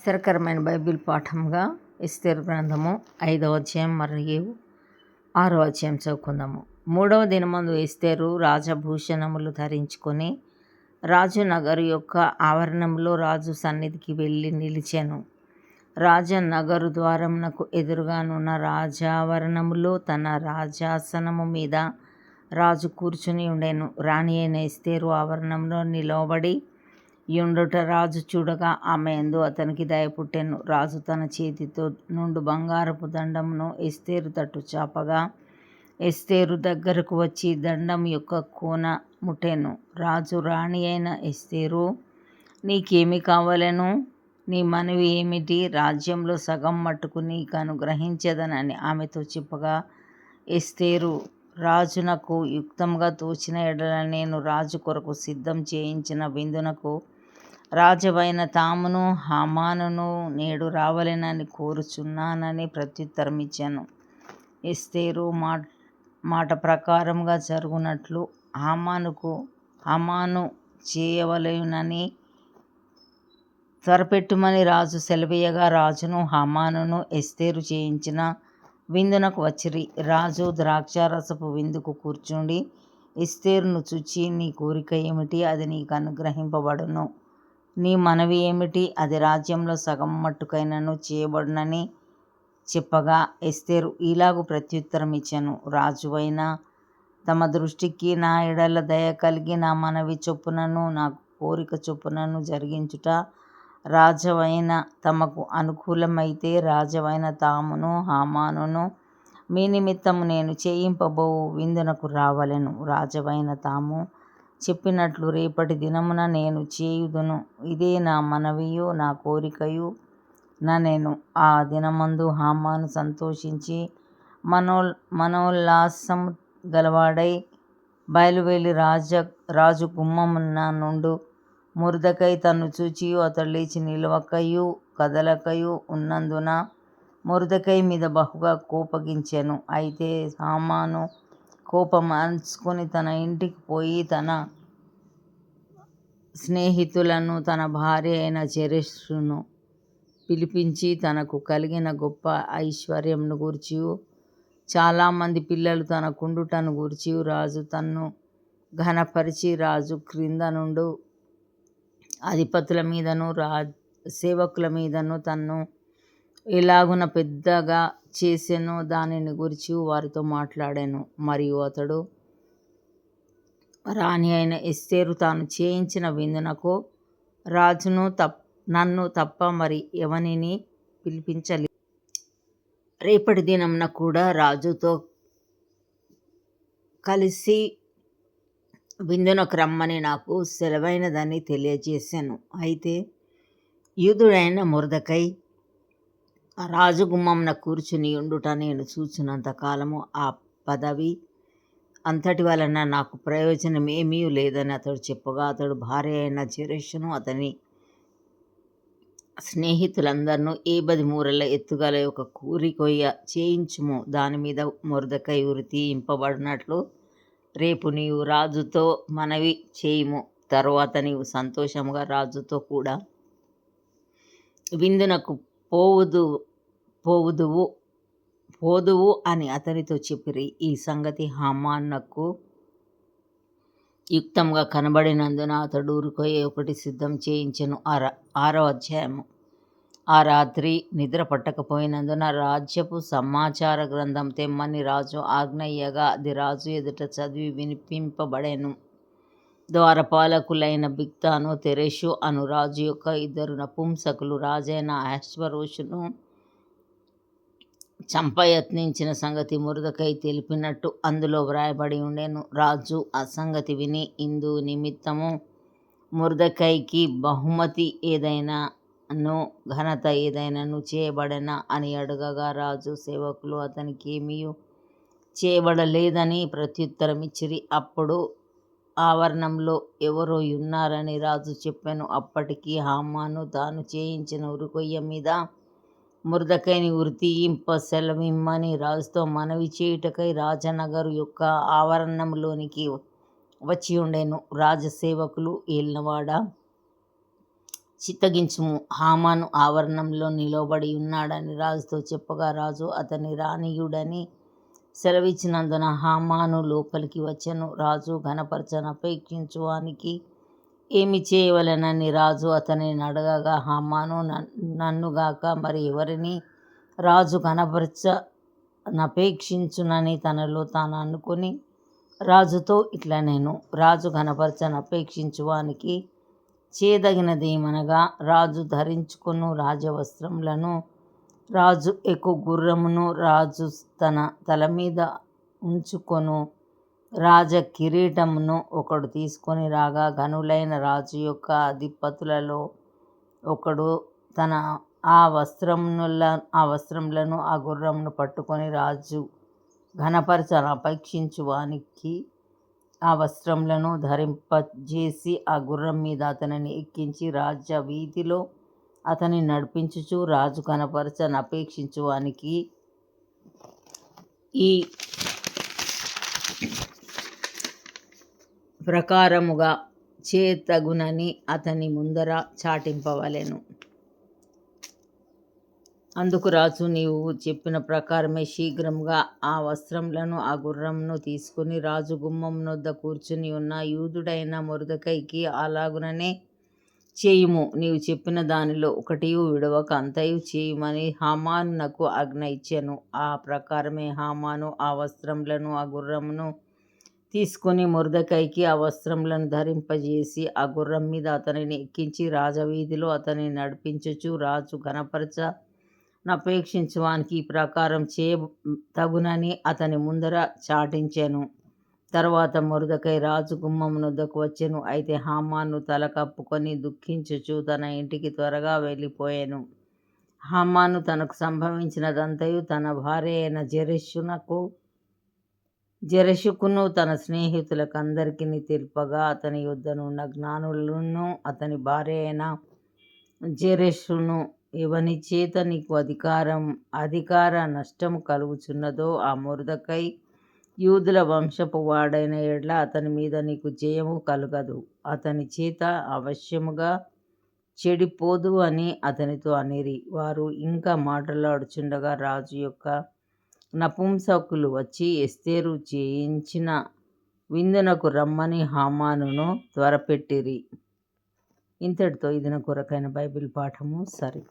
ఆశ్చర్యకరమైన బైబిల్ పాఠంగా ఎస్తేరు గ్రంథము 5వ అధ్యాయం మరియు 6వ అధ్యాయం చదువుకుందాము. 3వ దినమందు ఎస్తేరు రాజభూషణములు ధరించుకొని రాజునగరు యొక్క ఆవరణంలో రాజు సన్నిధికి వెళ్ళి నిలిచెను. రాజనగరు ద్వారమునకు ఎదురుగానున్న రాజావరణములో తన రాజాసనము మీద రాజు కూర్చుని ఉండెను. రాణి అయిన ఎస్తేరు ఆవరణంలో నిలవబడి యుండుట రాజు చూడగా ఆమె యందు అతనికి దయ పుట్టెను. రాజు తన చేతితో నుండు బంగారపు దండమును ఎస్తేరు తట్టు చాపగా ఎస్తేరు దగ్గరకు వచ్చి దండం యొక్క కోన ముట్టెను. రాజు రాణి అయిన ఎస్తేరు, నీకేమి కావలెను? నీ మనవి ఏమిటి? రాజ్యంలో సగం మట్టుకు నీకు అనుగ్రహించదనని ఆమెతో చెప్పగా, ఎస్తేరు, రాజునకు యుక్తంగా తోచిన ఎడల నేను రాజు కొరకు సిద్ధం చేయించిన విందునకు రాజవైన తామును హామానును నేడు రావలెనని కోరుచున్నానని ప్రత్యుత్తరమిచ్చాను. ఎస్తేరు మాట ప్రకారముగా జరుగునట్లు హామాను చేయవలెనని త్వరపెట్టుమని రాజు సెలవీయగా, రాజును హామానును ఎస్తేరు చేయించిన విందునకు వచ్చిరి. రాజు ద్రాక్షారసపు విందుకు కూర్చుండి ఎస్తేరును చూచి, నీ కోరిక ఏమిటి? అది నీకు అనుగ్రహింపబడును. నీ మనవి ఏమిటి? అది రాజ్యంలో సగం మట్టుకైనను చేయబడునని చెప్పగా, ఎస్తేరు ఈలాగు ప్రత్యుత్తరం ఇచ్చెను. రాజువైన తమ దృష్టికి నా ఎడల దయ కలిగి నా మనవి చొప్పునను నా కోరిక చొప్పునను జరిగించుట రాజవైన తమకు అనుకూలమైతే రాజవైన తామును హామానును మీ నిమిత్తము నేను చేయింపబో విందునకు రావలెను. రాజవైన తాము చెప్పినట్లు రేపటి దినమున నేను చేయుదును. ఇదే నా మనవియు నా కోరికయు నేను. ఆ దినమందు హామాను సంతోషించి మనోల్లాసము గలవాడై బయలువెళ్ళి రాజు గుమ్మమున నుండు మొర్దెకై తన్ను చూచియు అతడు లేచి నిలవకయు కదలకయు ఉన్నందున మొర్దెకై మీద బహుగా కోపగించెను. అయితే హామాను కోపం అణచుకొని తన ఇంటికి పోయి తన స్నేహితులను తన భార్య అయిన జెరెషును పిలిపించి తనకు కలిగిన గొప్ప ఐశ్వర్యమును గూర్చియు చాలామంది పిల్లలు తనకుండుటను గూర్చియు రాజు తన్ను ఘనపరిచి రాజు క్రింద నుండు అధిపతుల మీదను సేవకుల మీదను తన్ను ఎలాగున పెద్దగా చేసెనో దానిని గురించి వారితో మాట్లాడాను. మరియు అతడు రాణి అయిన ఎస్తేరు తాను చేయించిన విందునకు రాజును నన్ను తప్ప మరి ఎవనిని పిలిపించలేదు. రేపటి దినమున కూడా రాజుతో కలిసి విందునకు రమ్మని నాకు సెలవైనదని తెలియజేశాను. అయితే యూదుడైన మొర్దెకై రాజు గుమ్మమున కూర్చుని ఉండుట నేను చూచినంత కాలము ఆ పదవి అంతటి వలన నాకు ప్రయోజనం ఏమీ లేదని అతడు చెప్పగా, అతడు భార్య అయిన జెరెషును అతని స్నేహితులందరినూ 80 మూరల ఎత్తుగల ఒక కూరి కొయ్య చేయించుము. దాని మీద మొర్దెకై ఉరి తీయింపబడినట్లు రేపు నీవు రాజుతో మనవి చేయుము. తరువాత నీవు సంతోషముగా రాజుతో కూడా విందునకు పోదువు అని అతనితో చెప్పిరి. ఈ సంగతి హామానుకు యుక్తంగా కనబడినందున అతడు ఉరికొయ్య ఒకటి సిద్ధం చేయించెను. 6వ అధ్యాయము. ఆ రాత్రి నిద్ర పట్టకపోయినందున రాజ్యపు సమాచార గ్రంథం తెమ్మని రాజు ఆజ్ఞయ్యగా అది రాజు ఎదుట చదివి వినిపింపబడెను. ద్వారపాలకులైన బిగ్తాను తెరెషు అను రాజు యొక్క 2 నపుంసకులు రాజైన అహష్వేరోషును చంపయత్నించిన సంగతి మొర్దెకై తెలిపినట్టు అందులో వ్రాయబడి ఉండెను. రాజు ఆ సంగతి విని ఇందు నిమిత్తము మొర్దెకైకి బహుమతి ఏదైనాను ఘనత ఏదైనాను చేయబడెనా అని అడగగా, రాజు సేవకులు అతనికి ఏమీ చేయబడలేదని ప్రత్యుత్తరమిచ్చిరి. అప్పుడు ఆవరణంలో ఎవరో ఉన్నారని రాజు చెప్పెను. అప్పటికి హామాను తాను చేయించిన ఉరికొయ్య మీద మొర్దెకైని ఉరి తీయింప సెలవిమ్మని రాజుతో మనవి చేయుటకై రాజనగరు యొక్క ఆవరణంలోనికి వచ్చి ఉండెను. రాజసేవకులు, ఏలినవాడా, చిత్తగించుము, హామాను ఆవరణంలో నిలబడి ఉన్నాడని రాజుతో చెప్పగా రాజు అతని రానీయుడని సెలవిచ్చినందున హామాను లోపలికి వచ్చెను. రాజు ఘనపరచనపేక్షించువానికి ఏమి చేయవలెనని రాజు అతనిని అడగగా హామాను నన్నుగాక మరి ఎవరిని రాజు ఘనపరచనపేక్షించునని తనలో తాను అనుకొని రాజుతో ఇట్లా నేను రాజు ఘనపరచనపేక్షించువానికి చేయదగినదేమనగా రాజు ధరించుకొను రాజవస్త్రములను, రాజు ఎక్కు గుర్రమును, రాజు తన తల మీద ఉంచుకొను రాజ కిరీటమును ఒకడు తీసుకొని రాగా ఘనులైన రాజు యొక్క అధిపతులలో ఒకడు తన ఆ వస్త్రములను ఆ గుర్రమును పట్టుకొని రాజు ఘనపరచనపేక్షించువానికి ఆ వస్త్రములను ధరింపజేసి ఆ గుర్రం మీద అతనిని ఎక్కించి రాజ్య వీధిలో అతని నడిపించుచు రాజు ఘనపరచనపేక్షించువానికి ఈ ప్రకారముగా చేతగునని అతని ముందర చాటింపవలెను. అందుకు రాజు, నీవు చెప్పిన ప్రకారమే శీఘ్రముగా ఆ వస్త్రములను ఆ గుర్రమును తీసుకుని రాజు గుమ్మమునొద్ద కూర్చుని ఉన్న యూదుడైన మొర్దెకైకి అలాగుననే చేయుము. నీవు చెప్పిన దానిలో ఒకటియు విడవక అంతయు చేయుమని హామానునకు ఆజ్ఞ ఇచ్చెను. ఆ ప్రకారమే హామాను ఆ వస్త్రములను ఆ గుర్రమును తీసుకొని మొర్దెకైకి ఆ వస్త్రములను ధరింపజేసి ఆ గుర్రం మీద అతనిని ఎక్కించి రాజవీధిలో అతనిని నడిపించుచు రాజు ఘనపరచనపేక్షించువానికి ఈ ప్రకారం చేయతగునని అతని ముందర చాటించెను. తరువాత మొర్దెకై రాజు గుమ్మమునొద్దకు వచ్చెను. అయితే హామాను తల కప్పుకొని దుఃఖించుచు తన ఇంటికి త్వరగా వెళ్ళిపోయెను. హామాను తనకు సంభవించినదంతయు తన భార్య అయిన జెరెషుకును తన స్నేహితులకందరికిని తెలుపగా అతని యొద్దనున్న జ్ఞానులను అతని భార్య అయిన జెరెషును, ఎవని చేత నీకు అధికార నష్టము కలుగుచున్నదో ఆ మొర్దెకై యూదుల వంశపు వాడైన యెడల అతని మీద నీకు జయము కలుగదు, అతని చేత అవశ్యముగా చెడిపోదు అని అతనితో అనిరి. వారు ఇంకా మాట్లాడుచుండగా రాజు యొక్క నపుంసకులు వచ్చి ఎస్తేరు చేయించిన విందునకు రమ్మని హామానును త్వరపెట్టిరి. ఇంతటితో ఈ దిన కొరకైన బైబిల్ పాఠము సరి.